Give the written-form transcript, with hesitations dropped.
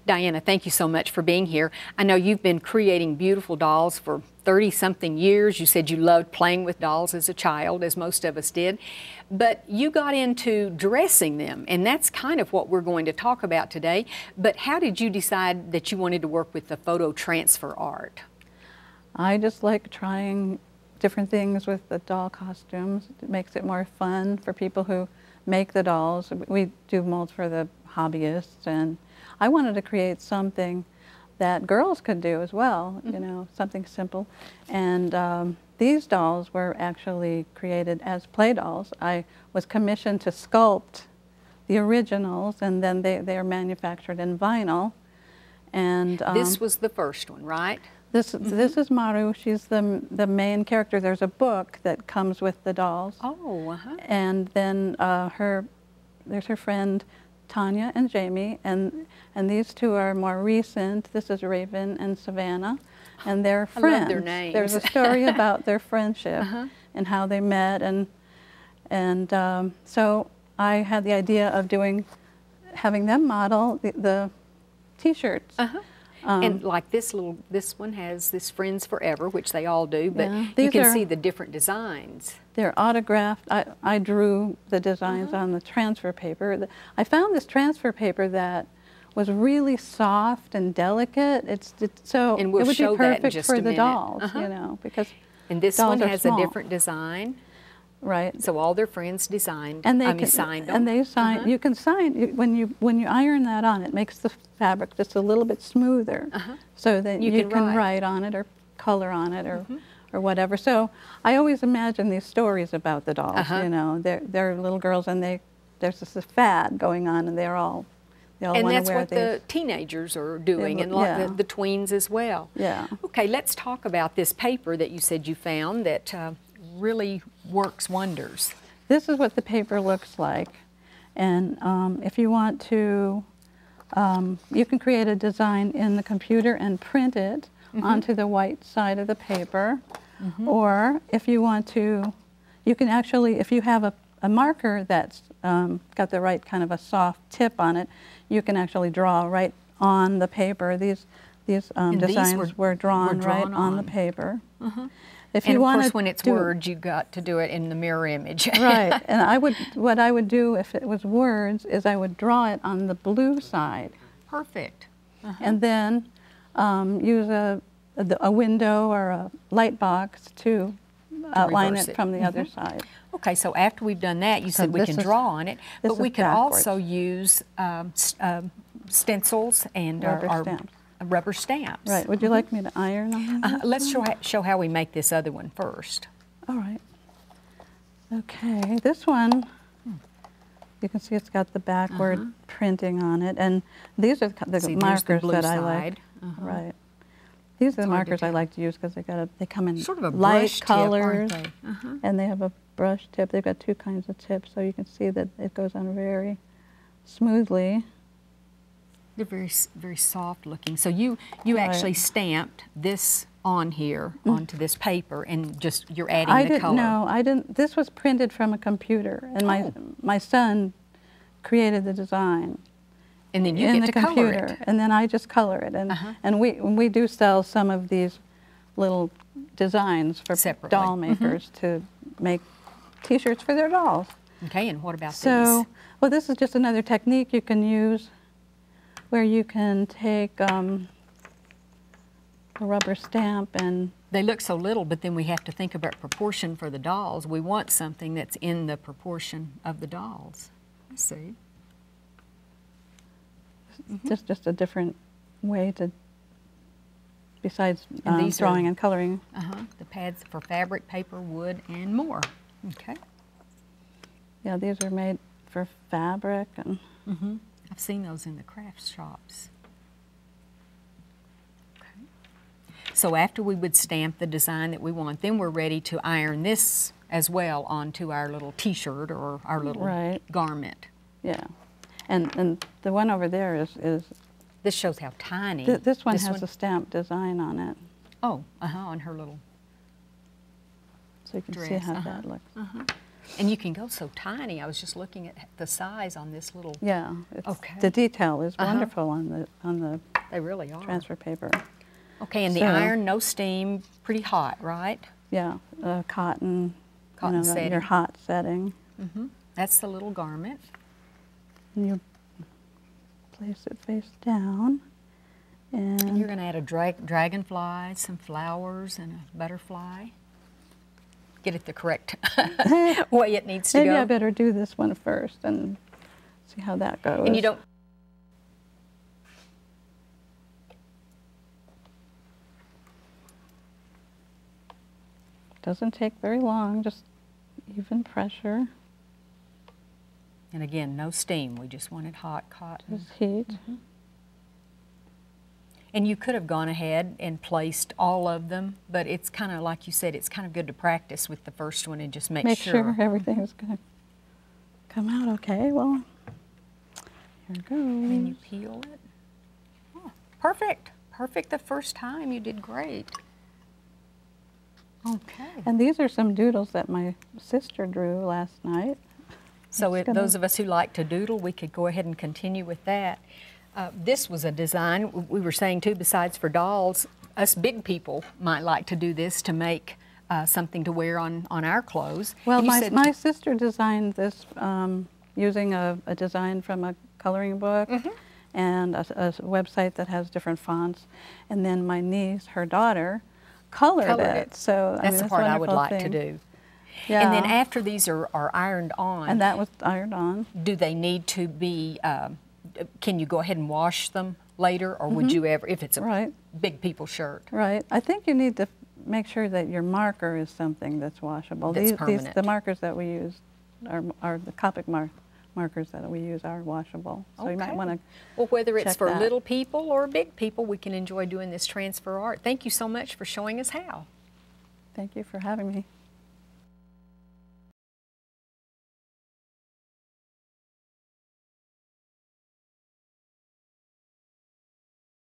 Diana, thank you so much for being here. I know you've been creating beautiful dolls for 30-something years. You said you loved playing with dolls as a child, as most of us did. But you got into dressing them, and that's kind of what we're going to talk about today. But how did you decide that you wanted to work with the photo transfer art? I just like trying different things with the doll costumes. It makes it more fun for people who make the dolls. We do molds for the hobbyists, and I wanted to create something that girls could do as well, you know, something simple. And these dolls were actually created as play dolls. I was commissioned to sculpt the originals, and then they are manufactured in vinyl. And this was the first one, right? This is Maru. She's the main character. There's a book that comes with the dolls. Oh, And then there's her friend Tanya and Jamie, and these two are more recent. This is Raven and Savannah, and they're friends. I love their names. There's a story about their friendship and how they met, and so I had the idea of having them model the T-shirts. And like this one has this Friends Forever, which they all do, but you can see the different designs. They're autographed. I drew the designs on the transfer paper. I found this transfer paper that was really soft and delicate. So and we'll it would show be perfect that in just for a the minute. dolls, you know, because and this dolls one are has small. a different design. Right. So all their friends designed, and signed them. And they sign. You can sign when you iron that on. It makes the fabric just a little bit smoother, so that you can write on it or color on it or whatever. So I always imagine these stories about the dolls. You know, they're little girls, and there's this fad going on, and they all want to wear these. And that's what the teenagers are doing, and the tweens as well. Yeah. Okay, let's talk about this paper that you said you found that really works wonders. This is what the paper looks like, and if you want to, you can create a design in the computer and print it onto the white side of the paper, or if you want to, you can actually, if you have a marker that's got the right kind of a soft tip on it, you can actually draw right on the paper. These designs were drawn right on the paper. If and you of course, when it's words, you got to do it in the mirror image. Right, and what I would do if it was words is I would draw it on the blue side. Perfect. And then use a window or a light box to outline it from the other side. Okay, so after we've done that, you said we can draw on it, but we can also use stencils and rubber stamps. Right. Would you like me to iron on them? Let's show how we make this other one first. All right. Okay, this one, you can see it's got the backward printing on it, and these are the markers that I like. Right. These are the markers I like to use because they come in sort of a light colors, tip, aren't they? And they have a brush tip. They've got two kinds of tips, so you can see that it goes on very smoothly. They're very, very soft looking. So you actually stamped this on here onto this paper, and just you're adding the color. No, I didn't. This was printed from a computer, and my son created the design. And then you get to color it. And then I just color it, and we do sell some of these little designs for doll makers to make T-shirts for their dolls. Okay, and what about these? Well, this is just another technique you can use, where you can take a rubber stamp and... They look so little, but then we have to think about proportion for the dolls. We want something that's in the proportion of the dolls. Let's see. Just a different way to, besides these drawing and coloring. The pads for fabric, paper, wood, and more. Okay. Yeah, these are made for fabric and... I've seen those in the craft shops. Okay. So after we would stamp the design that we want, then we're ready to iron this as well onto our little T-shirt or our little garment. Yeah, and the one over there is this shows how tiny. This one has a stamped design on it. Oh, on her little So you can dress. see how that looks. And you can go so tiny. I was just looking at the size on this little. Yeah. Okay. The detail is wonderful on the They really are. transfer paper. Okay, and the iron, no steam, pretty hot, right? Yeah, cotton. Cotton setting. Your hot setting. That's the little garment. And you place it face down. And you're going to add a dragonfly, some flowers, and a butterfly. Get it the correct way it needs to Maybe go. I better do this one first and see how that goes. And you don't. Doesn't take very long, just even pressure. And again, no steam. We just wanted hot cotton. Just heat. And you could have gone ahead and placed all of them, but it's kind of like you said, it's kind of good to practice with the first one and just make sure everything is going to come out okay. Well, here it goes. And then you peel it. Oh, perfect. Perfect the first time. You did great. Okay. And these are some doodles that my sister drew last night. So those of us who like to doodle, we could go ahead and continue with that. This was a design, we were saying too, besides for dolls, us big people might like to do this to make something to wear on our clothes. Well, my sister designed this using a design from a coloring book and a website that has different fonts. And then my niece, her daughter, colored it. So that's the part I would like to do. Yeah. And then after these are ironed on. And that was ironed on. Do they need to be, can you go ahead and wash them later, or would you ever, if it's a big people shirt? Right. I think you need to make sure that your marker is something that's washable. That's permanent. The markers that we use are the Copic markers that we use are washable. So you might want to Well, whether it's for that. little people or big people, we can enjoy doing this transfer art. Thank you so much for showing us how. Thank you for having me.